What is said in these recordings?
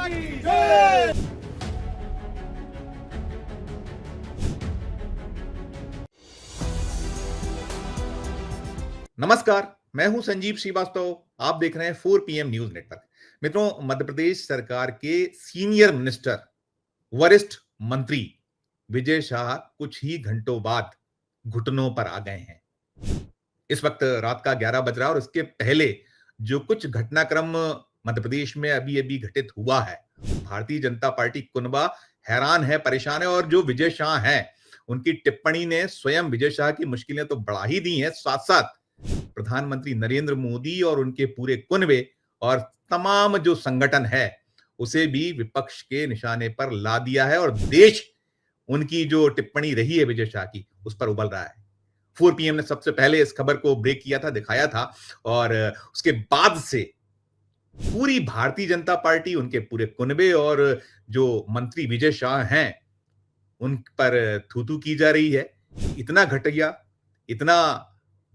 की जय। नमस्कार, मैं हूं संजीव श्रीवास्तव। आप देख रहे हैं 4 पीएम न्यूज नेटवर्क। मित्रों, मध्य प्रदेश सरकार के सीनियर मिनिस्टर, वरिष्ठ मंत्री विजय शाह कुछ ही घंटों बाद घुटनों पर आ गए हैं। इस वक्त रात का 11 बज रहा है और इसके पहले जो कुछ घटनाक्रम मध्य प्रदेश में अभी अभी घटित हुआ है, भारतीय जनता पार्टी कुनबा हैरान है, परेशान है। और जो विजय शाह हैं, उनकी टिप्पणी ने स्वयं विजय शाह की मुश्किलें तो बढ़ा ही दी हैं, साथ साथ प्रधानमंत्री नरेंद्र मोदी और उनके पूरे कुनबे और तमाम जो संगठन है, उसे भी विपक्ष के निशाने पर ला दिया है। और देश उनकी जो टिप्पणी रही है विजय शाह की, उस पर उबल रहा है। 4 पीएम ने सबसे पहले इस खबर को ब्रेक किया था, दिखाया था, और उसके बाद से पूरी भारतीय जनता पार्टी, उनके पूरे कुनबे और जो मंत्री विजय शाह हैं, उन पर थू-थू की जा रही है। इतना घटिया, इतना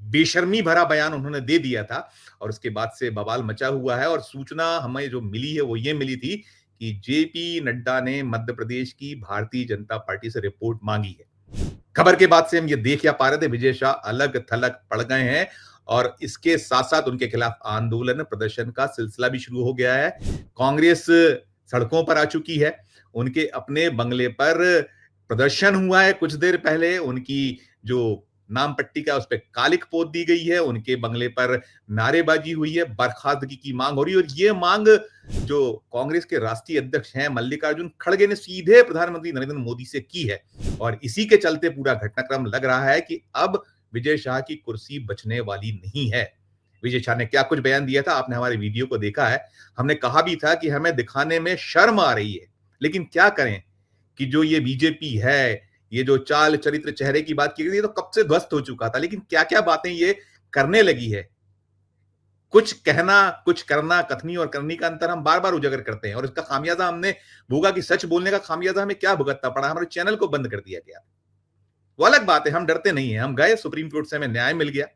बेशर्मी भरा बयान उन्होंने दे दिया था और उसके बाद से बवाल मचा हुआ है। और सूचना हमें जो मिली है वो ये मिली थी कि जेपी नड्डा ने मध्य प्रदेश की भारतीय जनता पार्टी से रिपोर्ट मांगी है। खबर के बाद से हम ये देख या पा रहे थे, विजय शाह अलग थलग पड़ गए हैं और इसके साथ साथ उनके खिलाफ आंदोलन प्रदर्शन का सिलसिला भी शुरू हो गया है। कांग्रेस सड़कों पर आ चुकी है। उनके अपने बंगले पर प्रदर्शन हुआ है कुछ देर पहले। उनकी जो नाम पट्टिका उस पर कालिक पोत दी गई है, उनके बंगले पर नारेबाजी हुई है, बर्खास्तगी की मांग हो रही है। और ये मांग जो कांग्रेस के राष्ट्रीय अध्यक्ष हैं मल्लिकार्जुन खड़गे ने सीधे प्रधानमंत्री नरेंद्र मोदी से की है। और इसी के चलते पूरा घटनाक्रम लग रहा है कि अब विजय शाह की कुर्सी बचने वाली नहीं है। विजय शाह ने क्या कुछ बयान दिया था, आपने हमारे वीडियो को देखा है। हमने कहा भी था कि हमें दिखाने में शर्म आ रही है, लेकिन क्या करें कि जो ये बीजेपी है, ये जो चाल चरित्र चेहरे की बात की गई, ये तो कब से ध्वस्त हो चुका था, लेकिन क्या क्या बातें ये करने लगी है। कुछ कहना, कुछ करना, कथनी और करनी का अंतर हम बार बार उजागर करते हैं और इसका खामियाजा हमने भोगा कि सच बोलने का खामियाजा हमें क्या भुगतना पड़ा, हमारे चैनल को बंद कर दिया गया। वो अलग बात है, हम डरते नहीं है। हम गए सुप्रीम कोर्ट से, हमें न्याय मिल गया।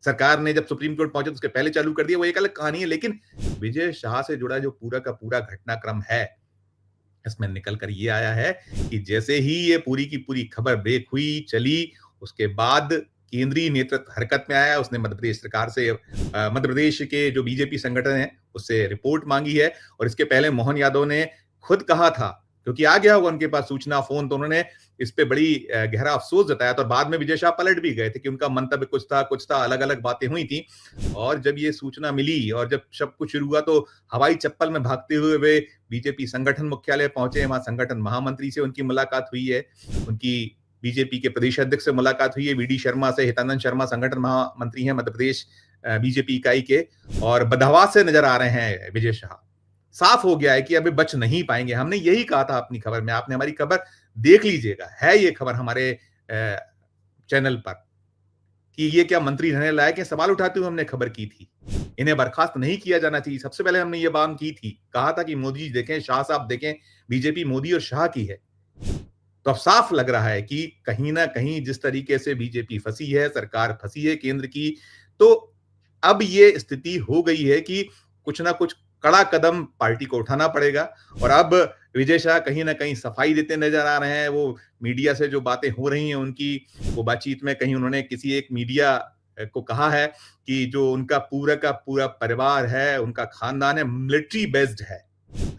सरकार ने जब सुप्रीम कोर्ट पहुंचे तो उसके पहले चालू कर दिया, वो एक अलग कहानी है। लेकिन विजय शाह से जुड़ा जो पूरा का पूरा घटनाक्रम है, इसमें निकल कर ये आया है कि जैसे ही ये पूरी की पूरी खबर ब्रेक हुई, चली, उसके बाद केंद्रीय नेतृत्व हरकत में आया। उसने मध्य प्रदेश सरकार से, मध्य प्रदेश के जो बीजेपी संगठन है उससे रिपोर्ट मांगी है। और इसके पहले मोहन यादव ने खुद कहा था, क्योंकि आ गया होगा उनके पास सूचना, फोन, तो उन्होंने इस पे बड़ी गहरा अफसोस जताया। तो बाद में विजय शाह पलट भी गए थे कि उनका मंतव्य कुछ था, अलग अलग बातें हुई थी। और जब ये सूचना मिली और जब सब कुछ शुरू हुआ तो हवाई चप्पल में भागते हुए वे बीजेपी संगठन मुख्यालय पहुंचे। वहां संगठन महामंत्री से उनकी मुलाकात हुई है, उनकी बीजेपी के प्रदेश अध्यक्ष से मुलाकात हुई है, वीडी शर्मा से। हितानंद शर्मा संगठन महामंत्री हैं मध्य प्रदेश बीजेपी इकाई के, और बदहवास से नजर आ रहे हैं विजय शाह। साफ हो गया है कि अभी बच नहीं पाएंगे। हमने यही कहा था अपनी खबर में, आपने हमारी खबर देख लीजिएगा, है ये खबर हमारे चैनल पर, कि ये क्या मंत्री रहने लायक है। सवाल उठाते हुए हमने खबर की थी, इन्हें बर्खास्त नहीं किया जाना चाहिए। सबसे पहले हमने ये बात की थी, कहा था कि मोदी जी देखें, शाह साहब देखें, बीजेपी मोदी और शाह की है। तो अब साफ लग रहा है कि कहीं ना कहीं जिस तरीके से बीजेपी फंसी है, सरकार फंसी है केंद्र की, तो अब ये स्थिति हो गई है कि कुछ ना कुछ कड़ा कदम पार्टी को उठाना पड़ेगा। और अब विजय शाह कहीं ना कहीं सफाई देते नजर आ रहे हैं। वो मीडिया से जो बातें हो रही हैं उनकी, वो बातचीत में कहीं उन्होंने किसी एक मीडिया को कहा है कि जो उनका पूरा का पूरा परिवार है, उनका खानदान है, मिलिट्री बेस्ड है।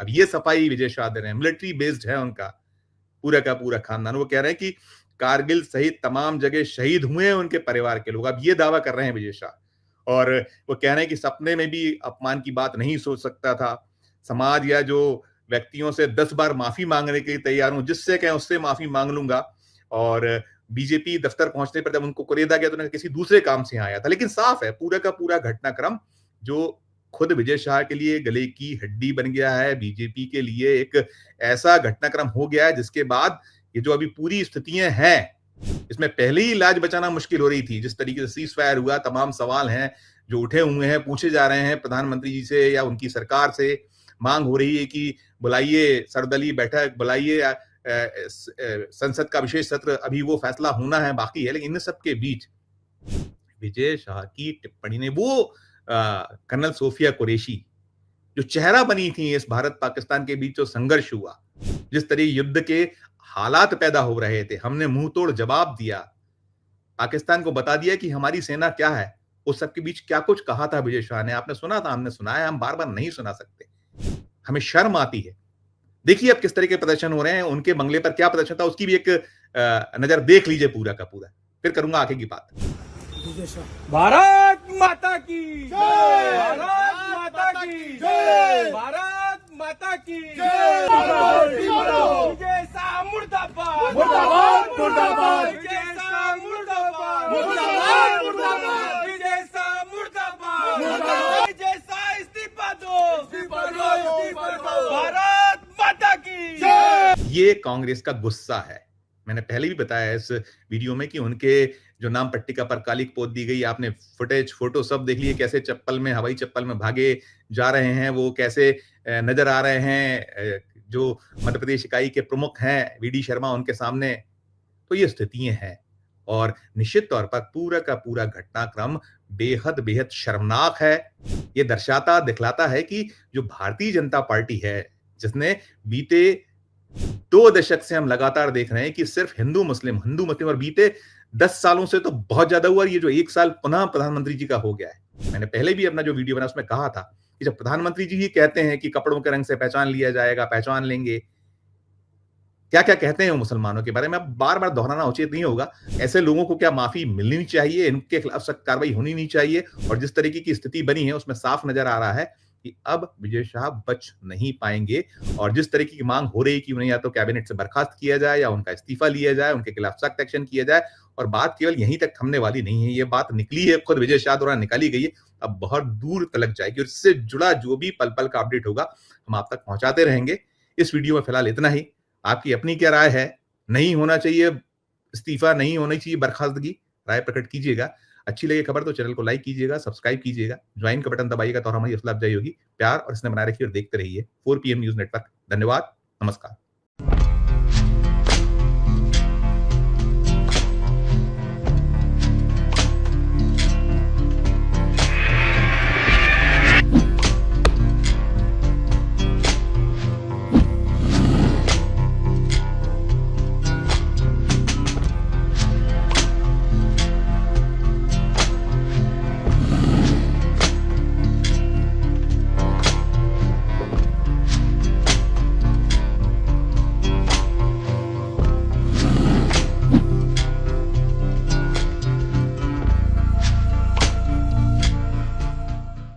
अब ये सफाई विजय शाह दे रहे हैं, मिलिट्री बेस्ड है उनका पूरा का पूरा खानदान। वो कह रहे हैं कि कारगिल सहित तमाम जगह शहीद हुए हैं उनके परिवार के लोग। अब ये दावा कर रहे हैं विजय शाह। और वो कह रहे हैं कि सपने में भी अपमान की बात नहीं सोच सकता था। समाज या जो व्यक्तियों से 10 बार माफी मांगने के लिए तैयार हूं, जिससे कहें उससे माफी मांग लूंगा। और बीजेपी दफ्तर पहुंचने पर जब उनको कुरेदा गया तो उन्होंने किसी दूसरे काम से आया था। लेकिन साफ है पूरा का पूरा घटनाक्रम जो खुद विजय शाह के लिए गले की हड्डी बन गया है, बीजेपी के लिए एक ऐसा घटनाक्रम हो गया है जिसके बाद ये जो अभी पूरी स्थितियां हैं, इसमें पहले ही इलाज बचाना मुश्किल हो रही थी। जिस तरीके से सीज फायर हुआ, तमाम सवाल हैं जो उठे हुए हैं, पूछे जा रहे हैं प्रधानमंत्री जी से या उनकी सरकार से। मांग हो रही है कि बुलाइए सर्वदलीय बैठक, बुलाइए संसद का विशेष सत्र, अभी वो फैसला होना है बाकी है। लेकिन इन सब के बीच विजय शाह की टिप्पणी ने, वो कर्नल सोफिया कुरैशी, जो चेहरा बनी थी इस भारत पाकिस्तान के बीच जो संघर्ष हुआ, जिस तरह युद्ध के हालात पैदा हो रहे थे, हमने मुंह तोड़ जवाब दिया, पाकिस्तान को बता दिया कि हमारी सेना क्या है। उस सबके बीच क्या कुछ कहा था विजय शाह ने, आपने सुना था, हमने सुना है, हम बार बार नहीं सुना सकते, हमें शर्म आती है। देखिए अब किस तरह के प्रदर्शन हो रहे हैं, उनके बंगले पर क्या प्रदर्शन था उसकी भी एक नजर देख लीजिए पूरा का पूरा, फिर करूंगा आगे की बात। भारत माता की जय, भारत माता की जय, भारत माता की जय, विजय शाह मुर्दाबाद, मुर्दाबाद, मुर्दाबाद, विजय शाह मुर्दाबाद, मुर्दाबाद, मुर्दाबाद, विजय शाह मुर्दाबाद, मुर्दाबाद, विजय शाह इस्तीफा दो, इस्तीफा दो, इस्तीफा दो, भारत माता की जय। ये कांग्रेस का गुस्सा है। मैंने पहले भी बताया इस वीडियो में कि उनके जो नाम पट्टिका पर कालिक पोत दी गई, आपने फुटेज फोटो सब देख लिए, कैसे चप्पल में, हवाई चप्पल में भागे जा रहे हैं, वो कैसे नजर आ रहे हैं जो मध्य प्रदेश इकाई के प्रमुख हैं वीडी शर्मा उनके सामने। तो ये स्थितियां हैं और निश्चित तौर पर पूरा का पूरा घटनाक्रम बेहद बेहद शर्मनाक है। ये दर्शाता दिखलाता है कि जो भारतीय जनता पार्टी है, जिसने बीते 2 दशक से हम लगातार देख रहे हैं कि सिर्फ हिंदू मुस्लिम और बीते 10 सालों से तो बहुत ज्यादा हुआ, ये जो 1 साल पुनः प्रधानमंत्री जी का हो गया है। मैंने पहले भी अपना जो वीडियो बना उसमें कहा था कि जब प्रधानमंत्री जी ही कहते हैं कि कपड़ों के रंग से पहचान लिया जाएगा, पहचान लेंगे, क्या क्या कहते हैं वो मुसलमानों के बारे में, अब बार बार दोहराना उचित नहीं होगा। ऐसे लोगों को क्या माफी मिलनी चाहिए, इनके खिलाफ सख्त कार्रवाई होनी नहीं चाहिए। और जिस तरीके की स्थिति बनी है उसमें साफ नजर आ रहा है कि अब विजय शाह बच नहीं पाएंगे। और जिस तरीके की मांग हो रही है कि उन्हें या तो कैबिनेट से बर्खास्त किया जाए या उनका इस्तीफा लिया जाए, उनके खिलाफ सख्त एक्शन किया जाए। और बात केवल यहीं तक थमने वाली नहीं है, ये बात निकली है, खुद विजय शाह द्वारा निकाली गई है, अब बहुत दूर तलक जाएगी और इससे जुड़ा जो भी पल पल का अपडेट होगा हम आप तक पहुंचाते रहेंगे। इस वीडियो में फिलहाल इतना ही। आपकी अपनी क्या राय है, नहीं होना चाहिए इस्तीफा, नहीं होनी चाहिए बर्खास्तगी, राय प्रकट कीजिएगा। अच्छी लगे खबर तो चैनल को लाइक कीजिएगा, सब्सक्राइब कीजिएगा, ज्वाइन का बटन दबाइएगा तो हमारी हौसला अफजाई होगी। प्यार और स्नेह बनाए रखिए और देखते रहिए 4 PM न्यूज नेटवर्क। धन्यवाद, नमस्कार।